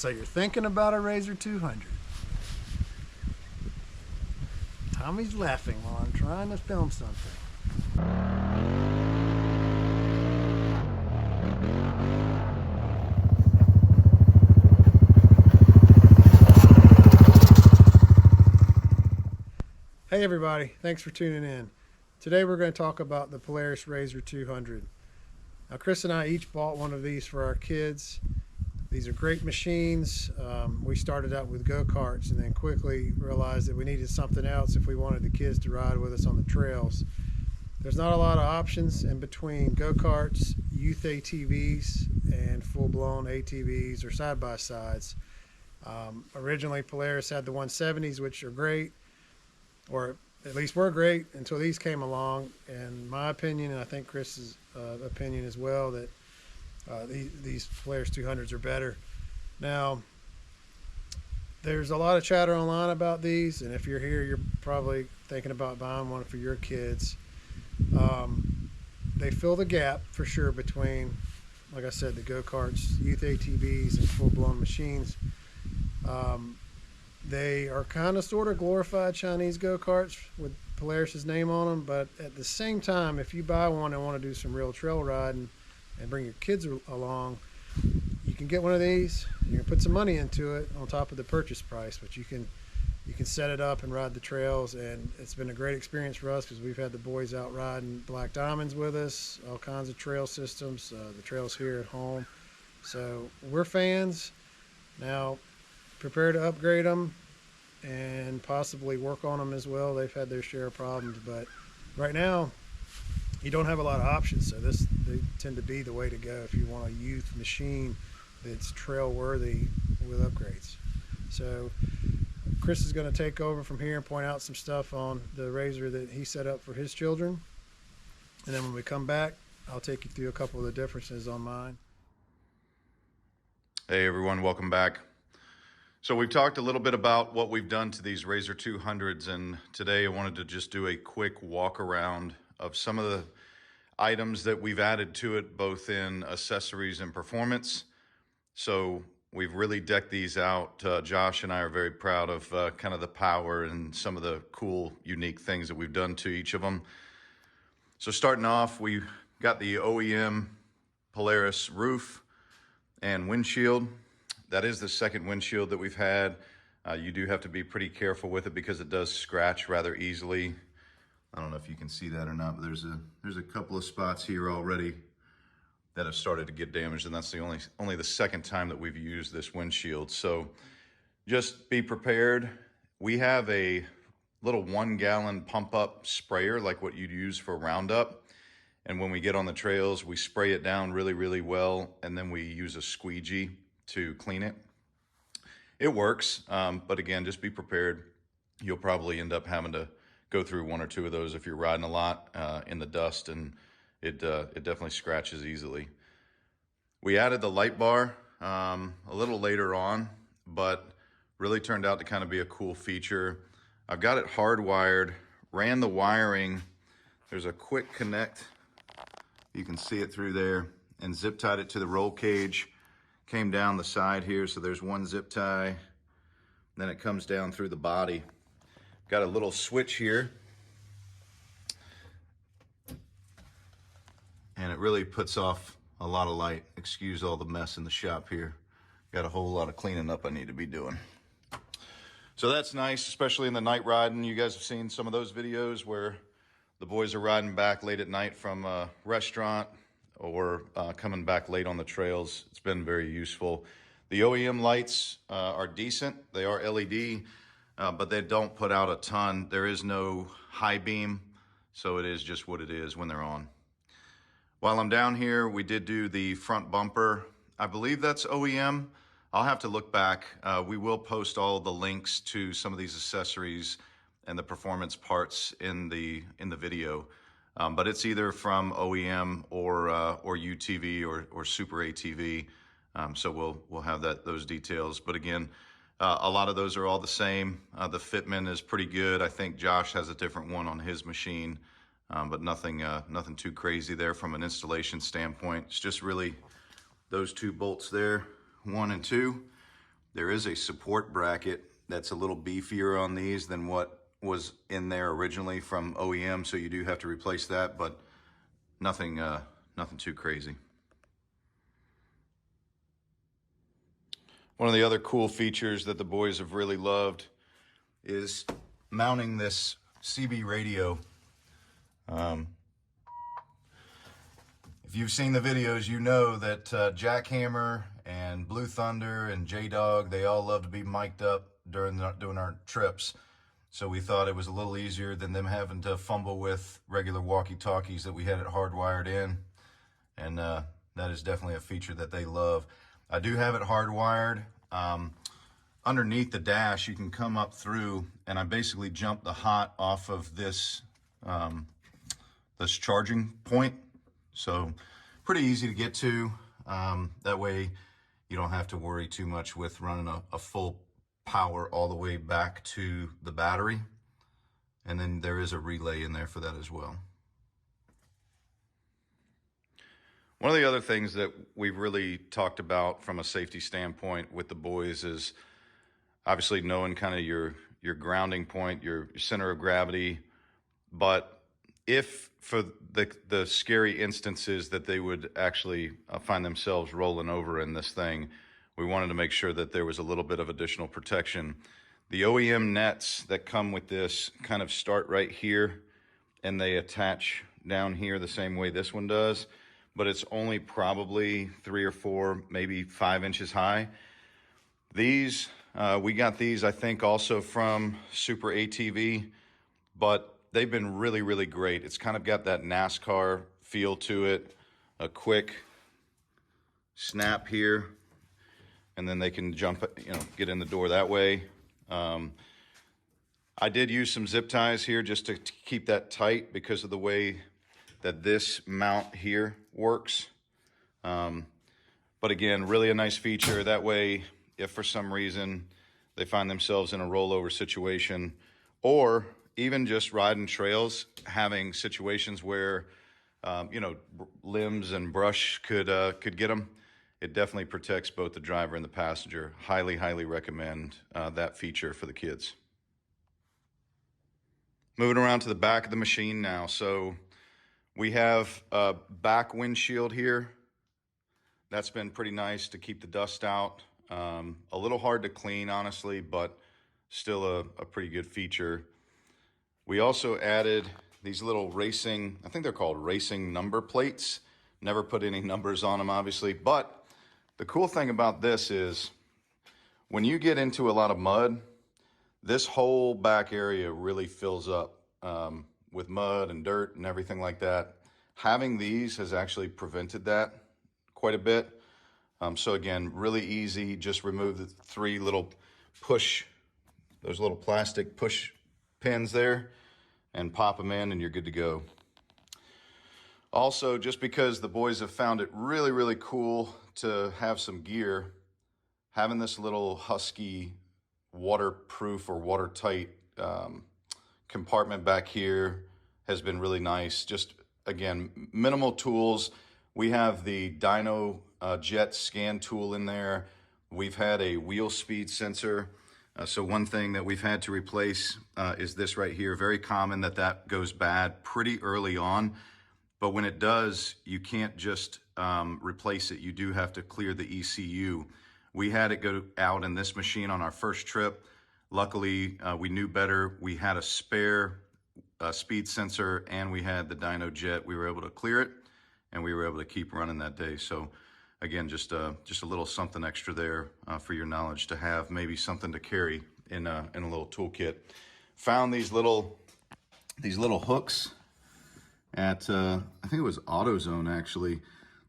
So you're thinking about a RZR 200. Tommy's laughing while I'm trying to film something. Hey everybody, thanks for tuning in. Today we're going to talk about the Polaris RZR 200. Now Chris and I each bought one of these for our kids. These are great machines. We started out with go-karts and then quickly realized that we needed something else if we wanted the kids to ride with us on the trails. There's not a lot of options in between go-karts, youth ATVs, and full-blown ATVs or side-by-sides. Originally Polaris had the 170s, which are great, or at least were great until these came along. In my opinion, and I think Chris's opinion as well, that these Polaris 200s are better. Now, there's a lot of chatter online about these, and if you're here, you're probably thinking about buying one for your kids. They fill the gap for sure between, like I said, the go-karts, youth ATVs, and full-blown machines. They are kind of sort of glorified Chinese go-karts with Polaris's name on them, but at the same time, if you buy one and want to do some real trail riding and bring your kids along, you can get one of these. You can put some money into it on top of the purchase price, but you can set it up and ride the trails, and it's been a great experience for us because we've had the boys out riding Black Diamonds with us, all kinds of trail systems, the trails here at home. So we're fans. Now, prepare to upgrade them and possibly work on them as well. They've had their share of problems, but right now you don't have a lot of options, so they tend to be the way to go if you want a youth machine that's trail worthy with upgrades. So Chris is going to take over from here and point out some stuff on the RZR that he set up for his children, and then when we come back, I'll take you through a couple of the differences on mine. Hey everyone, welcome back. So we've talked a little bit about what we've done to these RZR 200s, and today I wanted to just do a quick walk around of some of the items that we've added to it, both in accessories and performance. So we've really decked these out. Josh and I are very proud of kind of the power and some of the cool, unique things that we've done to each of them. So starting off, we got the OEM Polaris roof and windshield. That is the second windshield that we've had. You do have to be pretty careful with it because it does scratch rather easily. I don't know if you can see that or not, but there's a couple of spots here already that have started to get damaged, and that's the only the second time that we've used this windshield. So just be prepared. We have a little 1 gallon pump up sprayer like what you'd use for Roundup. And when we get on the trails, we spray it down really, really well, and then we use a squeegee to clean it. It works, but again, just be prepared. You'll probably end up having to go through 1 or 2 of those if you're riding a lot in the dust, and it definitely scratches easily. We added the light bar a little later on, but really turned out to kind of be a cool feature. I've got it hardwired, ran the wiring. There's a quick connect. You can see it through there, and zip tied it to the roll cage. Came down the side here, so there's one zip tie. Then it comes down through the body. Got a little switch here, and it really puts off a lot of light. Excuse all the mess in the shop here. Got a whole lot of cleaning up I need to be doing. So that's nice, especially in the night riding. You guys have seen some of those videos where the boys are riding back late at night from a restaurant or coming back late on the trails. It's been very useful. The OEM lights are decent. They are LED, but they don't put out a ton. There is no high beam, so it is just what it is when they're on. While I'm down here, we did do the front bumper. I believe that's OEM. I'll have to look back. We will post all the links to some of these accessories and the performance parts in the video. But it's either from OEM or UTV or Super ATV. So we'll have those details. But again, a lot of those are all the same. The fitment is pretty good. I think Josh has a different one on his machine, but nothing too crazy there from an installation standpoint. It's just really those 2 bolts there, 1 and 2. There is a support bracket that's a little beefier on these than what was in there originally from OEM, so you do have to replace that, but nothing too crazy. One of the other cool features that the boys have really loved is mounting this CB radio. If you've seen the videos, you know that Jackhammer and Blue Thunder and J-Dog, they all love to be mic'd up doing our trips. So we thought it was a little easier than them having to fumble with regular walkie-talkies that we had it hardwired in. And that is definitely a feature that they love. I do have it hardwired. Underneath the dash, you can come up through, and I basically jump the hot off of this, this charging point. So pretty easy to get to. That way you don't have to worry too much with running a full power all the way back to the battery. And then there is a relay in there for that as well. One of the other things that we've really talked about from a safety standpoint with the boys is obviously knowing kind of your grounding point, your center of gravity. But if for the scary instances that they would actually find themselves rolling over in this thing, we wanted to make sure that there was a little bit of additional protection. The OEM nets that come with this kind of start right here and they attach down here the same way this one does, but it's only probably 3 or 4, maybe 5 inches high. These, we got these, I think, also from Super ATV, but they've been really, really great. It's kind of got that NASCAR feel to it, a quick snap here, and then they can jump, get in the door that way. I did use some zip ties here just to keep that tight because of the way that this mount here works. But again, really a nice feature. That way, if for some reason they find themselves in a rollover situation, or even just riding trails, having situations where, limbs and brush could get them, it definitely protects both the driver and the passenger. Highly, highly recommend that feature for the kids. Moving around to the back of the machine now. So we have a back windshield here. That's been pretty nice to keep the dust out. A little hard to clean, honestly, but still a pretty good feature. We also added these little racing, I think they're called racing number plates. Never put any numbers on them, obviously. But the cool thing about this is when you get into a lot of mud, this whole back area really fills up with mud and dirt and everything like that. Having these has actually prevented that quite a bit. So again, really easy. Just remove the 3 little those little plastic push pins there and pop them in and you're good to go. Also, just because the boys have found it really, really cool to have some gear, having this little Husky waterproof or watertight compartment back here has been really nice. Just again, minimal tools. We have the Dynojet scan tool in there. We've had a wheel speed sensor. So one thing that we've had to replace is this right here. Very common that goes bad pretty early on. But when it does, you can't just replace it. You do have to clear the ECU. We had it go out in this machine on our first trip. Luckily, we knew better. We had a spare speed sensor and we had the Dynojet. We were able to clear it and we were able to keep running that day. So again, just a little something extra there for your knowledge to have, maybe something to carry in a little toolkit. Found these little hooks at I think it was AutoZone actually.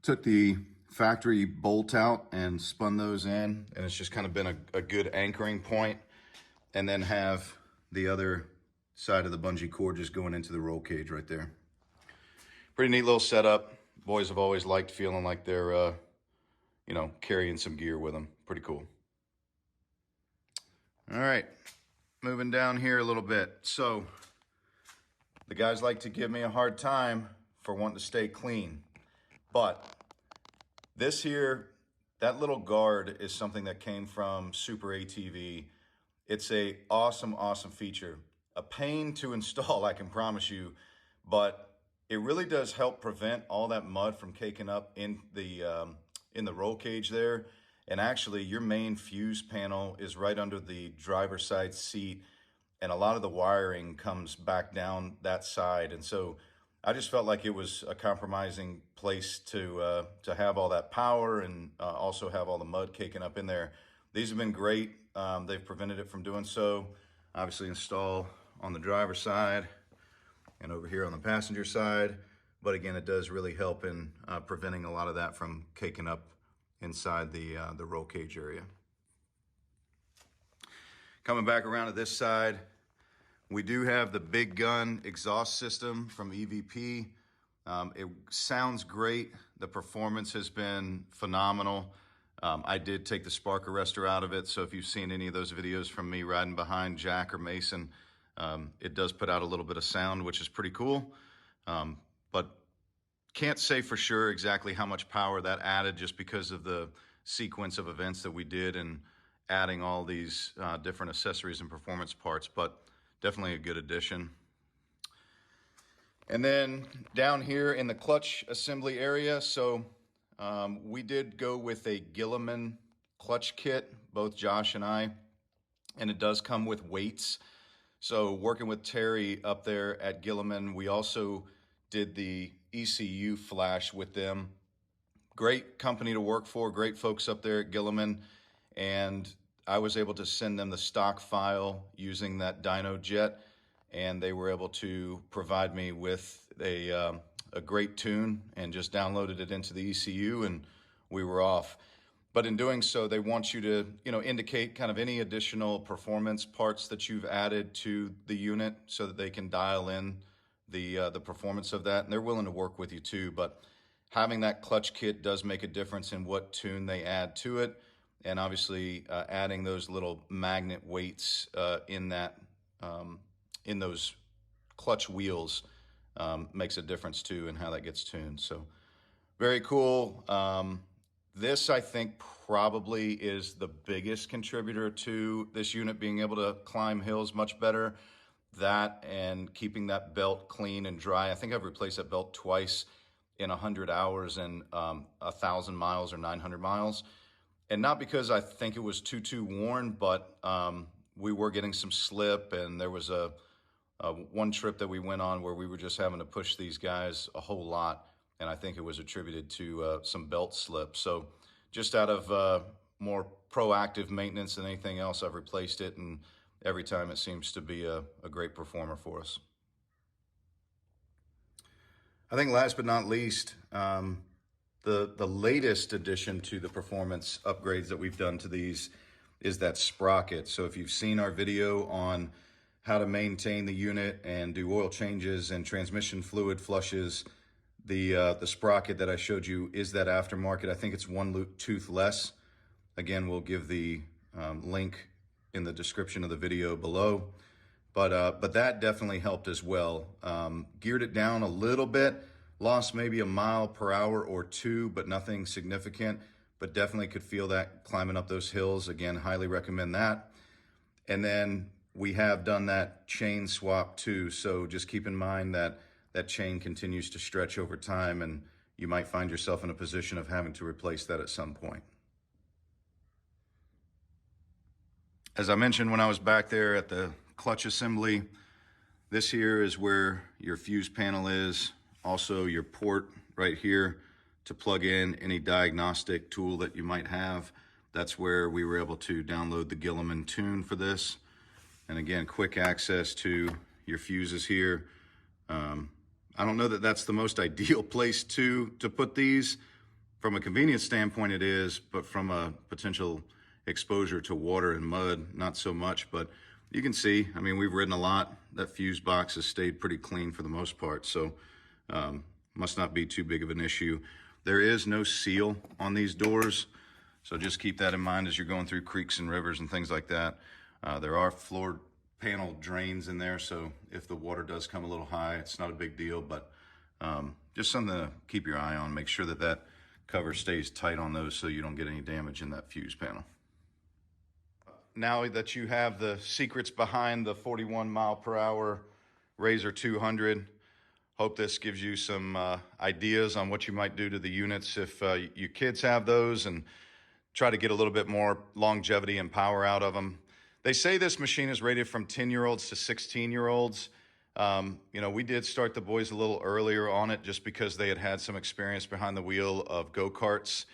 Took the factory bolt out and spun those in, and it's just kind of been a good anchoring point. And then have the other side of the bungee cord just going into the roll cage right there. Pretty neat little setup. Boys have always liked feeling like they're carrying some gear with them. Pretty cool. All right, moving down here a little bit. So the guys like to give me a hard time for wanting to stay clean, but this here, that little guard is something that came from Super ATV. It's a awesome feature. A pain to install, I can promise you, but it really does help prevent all that mud from caking up in the roll cage there. And actually, your main fuse panel is right under the driver's side seat, and a lot of the wiring comes back down that side. And so I just felt like it was a compromising place to have all that power and also have all the mud caking up in there. These have been great. They've prevented it from doing so. Obviously install on the driver's side and over here on the passenger side. But again, it does really help in preventing a lot of that from caking up inside the roll cage area. Coming back around to this side, we do have the Big Gun exhaust system from EVP. It sounds great. The performance has been phenomenal. I did take the spark arrestor out of it, so if you've seen any of those videos from me riding behind Jack or Mason, it does put out a little bit of sound, which is pretty cool. But can't say for sure exactly how much power that added just because of the sequence of events that we did and adding all these different accessories and performance parts, but definitely a good addition. And then down here in the clutch assembly area, so we did go with a Gilomen Clutch Kit, both Josh and I, and it does come with weights. So working with Terry up there at Gilomen, we also did the ECU flash with them. Great company to work for, great folks up there at Gilomen, and I was able to send them the stock file using that Dynojet, and they were able to provide me with a great tune and just downloaded it into the ECU, and we were off. But in doing so, they want you to, indicate kind of any additional performance parts that you've added to the unit so that they can dial in the performance of that, and they're willing to work with you too. But having that clutch kit does make a difference in what tune they add to it, and obviously adding those little magnet weights in those clutch wheels makes a difference too in how that gets tuned. So very cool. This, I think, probably is the biggest contributor to this unit being able to climb hills much better. That and keeping that belt clean and dry. I think I've replaced that belt twice in 100 hours and 1,000 miles or 900 miles. And not because I think it was too worn, but we were getting some slip, and there was a one trip that we went on where we were just having to push these guys a whole lot, and I think it was attributed to some belt slip. So just out of more proactive maintenance than anything else, I've replaced it, and every time it seems to be a great performer for us. I think last but not least, the latest addition to the performance upgrades that we've done to these is that Sprocket. So if you've seen our video on how to maintain the unit and do oil changes and transmission fluid flushes, the Sprocket that I showed you is that aftermarket. I think it's one tooth less. Again, we'll give the link in the description of the video below. But that definitely helped as well. Geared it down a little bit, lost maybe a mile per hour or two, but nothing significant, but definitely could feel that climbing up those hills. Again, highly recommend that. And then we have done that chain swap too. So just keep in mind that that chain continues to stretch over time, and you might find yourself in a position of having to replace that at some point. As I mentioned when I was back there at the clutch assembly, this here is where your fuse panel is. Also your port right here to plug in any diagnostic tool that you might have. That's where we were able to download the Gilomen tune for this. And again, quick access to your fuses here. I don't know that that's the most ideal place to put these. From a convenience standpoint it is, but from a potential exposure to water and mud, not so much. But you can see, I mean, we've ridden a lot. That fuse box has stayed pretty clean for the most part, so must not be too big of an issue. There is no seal on these doors, so just keep that in mind as you're going through creeks and rivers and things like that. There are floor panel drains in there, so if the water does come a little high, it's not a big deal, but just something to keep your eye on. Make sure that that cover stays tight on those so you don't get any damage in that fuse panel. Now that you have the secrets behind the 41 mile per hour RZR 200, hope this gives you some ideas on what you might do to the units if your kids have those, and try to get a little bit more longevity and power out of them. They say this machine is rated from 10-year-olds to 16-year-olds. You know, we did start the boys a little earlier on it just because they had had some experience behind the wheel of go-karts.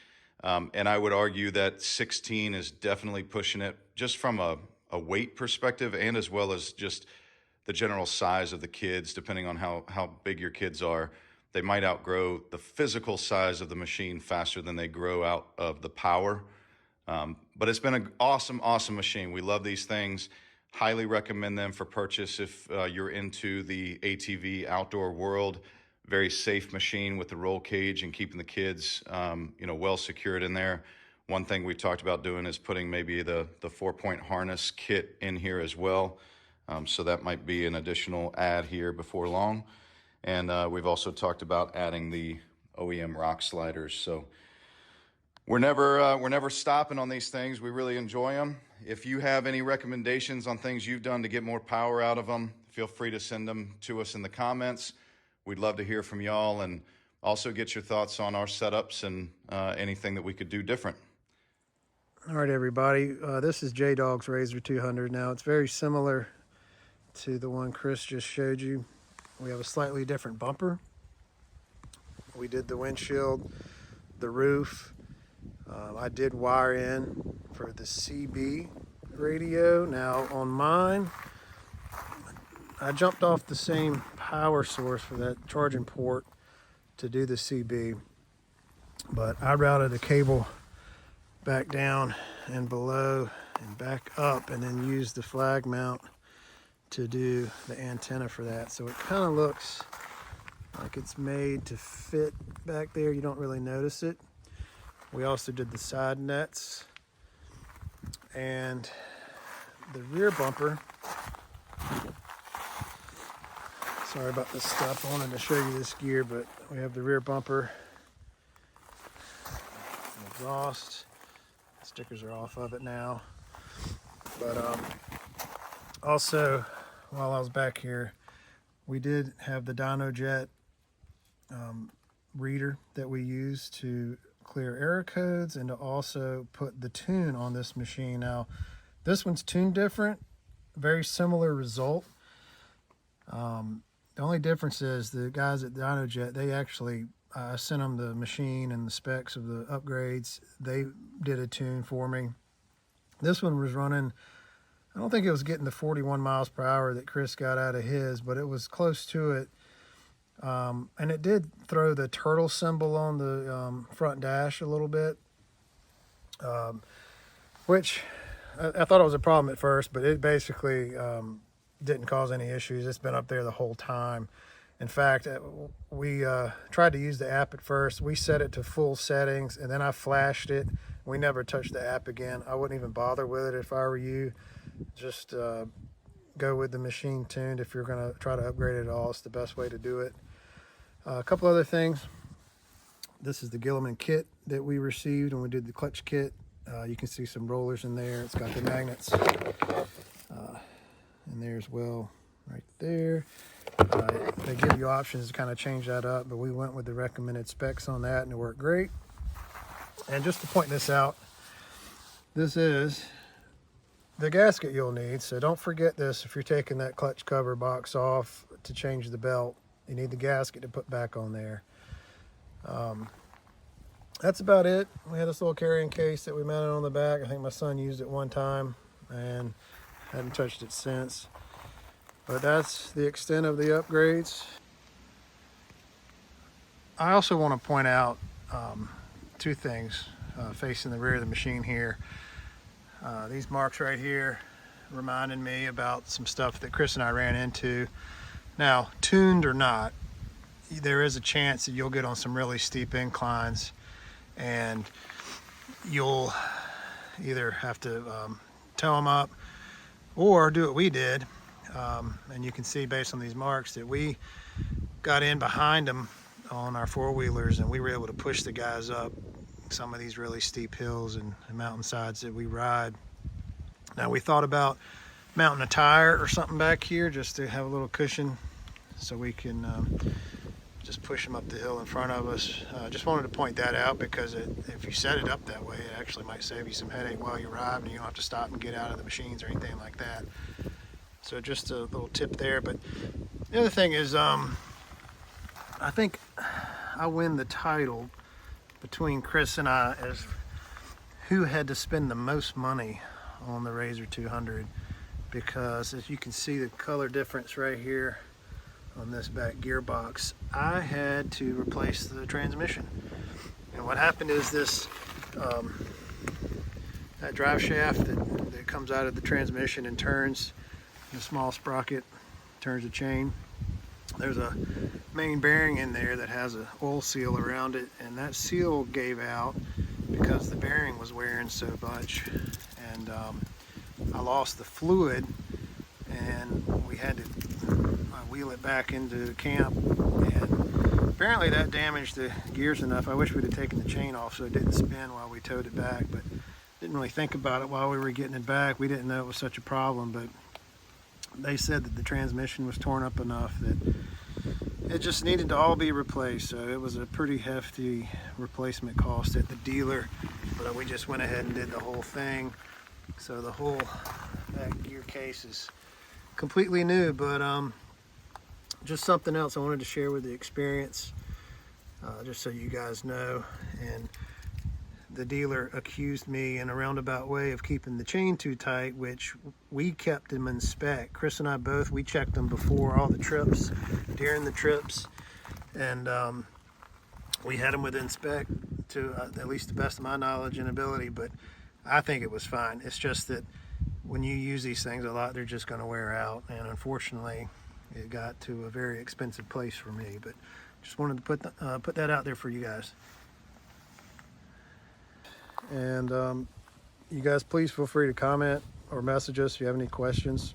And I would argue that 16 is definitely pushing it just from a weight perspective, and as well as just the general size of the kids. Depending on how big your kids are, they might outgrow the physical size of the machine faster than they grow out of the power. But it's been an awesome, awesome machine. We love these things. Highly recommend them for purchase if you're into the ATV outdoor world. Very safe machine with the roll cage and keeping the kids, you know, well secured in there. One thing we talked about doing is putting maybe the 4-point harness kit in here as well. So that might be an additional add here before long. And we've also talked about adding the OEM rock sliders. So we're never stopping on these things. We really enjoy them. If you have any recommendations on things you've done to get more power out of them, feel free to send them to us in the comments. We'd love to hear from y'all, and also get your thoughts on our setups and anything that we could do different. All right, everybody. This is J-Dog's RZR 200. Now, it's very similar to the one Chris just showed you. We have a slightly different bumper. We did the windshield, the roof. I did wire in for the CB radio. Now, on mine, I jumped off the same power source for that charging port to do the CB, but I routed a cable back down and below and back up, and then used the flag mount to do the antenna for that. So it kind of looks like it's made to fit back there. You don't really notice it. We also did the side nets and the rear bumper. Sorry about this stuff. I wanted to show you this gear, but we have the rear bumper, exhaust. The stickers are off of it now. But also, while I was back here, we did have the Dynojet reader that we use to clear error codes and to also put the tune on this machine. Now, this one's tuned different, very similar result. The only difference is the guys at Dynojet, they actually, I sent them the machine and the specs of the upgrades. They did a tune for me. This one was running, I don't think it was getting the 41 miles per hour that Chris got out of his, but it was close to it. And it did throw the turtle symbol on the front dash a little bit, which I thought it was a problem at first, but it basically didn't cause any issues. It's been up there the whole time. In fact, we tried to use the app at first. We set it to full settings, and then I flashed it. We never touched the app again. I wouldn't even bother with it if I were you. Just go with the machine tuned if you're going to try to upgrade it at all. It's the best way to do it. A couple other things. This is the Gilomen kit that we received when we did the clutch kit. You can see some rollers in there. It's got the magnets in there as well, right there. They give you options to kind of change that up, but we went with the recommended specs on that, and it worked great. And just to point this out, this is the gasket you'll need. So don't forget this if you're taking that clutch cover box off to change the belt. You need the gasket to put back on there. That's about it. We had this little carrying case that we mounted on the back. I think my son used it one time and hadn't touched it since. But that's the extent of the upgrades. I also want to point out two things facing the rear of the machine here. These marks right here reminded me about some stuff that Chris and I ran into. Now, tuned or not, there is a chance that you'll get on some really steep inclines and you'll either have to tow them up or do what we did. And you can see based on these marks that we got in behind them on our four-wheelers, and we were able to push the guys up some of these really steep hills and mountainsides that we ride. Now, we thought about mounting a tire or something back here just to have a little cushion so we can just push them up the hill in front of us. Just wanted to point that out because if you set it up that way, it actually might save you some headache while you ride, and you don't have to stop and get out of the machines or anything like that. So just a little tip there. But the other thing is, I think I win the title between Chris and I as who had to spend the most money on the RZR 200, because as you can see the color difference right here on this back gearbox, I had to replace the transmission. And what happened is this, that drive shaft that comes out of the transmission and turns the small sprocket, turns the chain, there's a main bearing in there that has an oil seal around it, and that seal gave out because the bearing was wearing so much, and I lost the fluid, and we had to wheel it back into camp, and apparently that damaged the gears enough. I wish we'd have taken the chain off so it didn't spin while we towed it back, but didn't really think about it while we were getting it back. We didn't know it was such a problem, but they said that the transmission was torn up enough that it just needed to all be replaced. So it was a pretty hefty replacement cost at the dealer, but we just went ahead and did the whole thing. So the whole back gear case is completely new, but just something else I wanted to share with the experience, just so you guys know. And the dealer accused me in a roundabout way of keeping the chain too tight, which we kept them in spec. Chris and I both, we checked them before all the trips, during the trips, and we had them within spec to at least the best of my knowledge and ability, but I think it was fine. It's just that when you use these things a lot, they're just going to wear out, and unfortunately it got to a very expensive place for me. But just wanted to put that out there for you guys. And you guys, please feel free to comment or message us if you have any questions.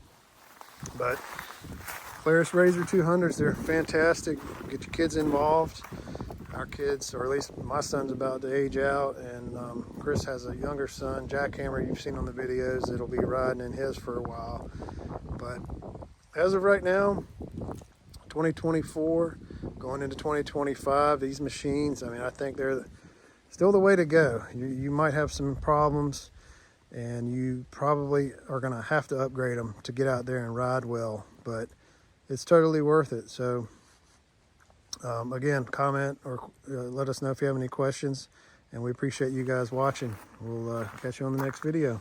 But Polaris RZR 200s, they're fantastic. Get your kids involved. Our kids, or at least my son's about to age out, and Chris has a younger son, Jackhammer, you've seen on the videos, that'll be riding in his for a while. But as of right now, 2024, going into 2025, these machines, I mean, I think they're still the way to go. You might have some problems, and you probably are going to have to upgrade them to get out there and ride well, but it's totally worth it. So again, comment or let us know if you have any questions, and we appreciate you guys watching. We'll catch you on the next video.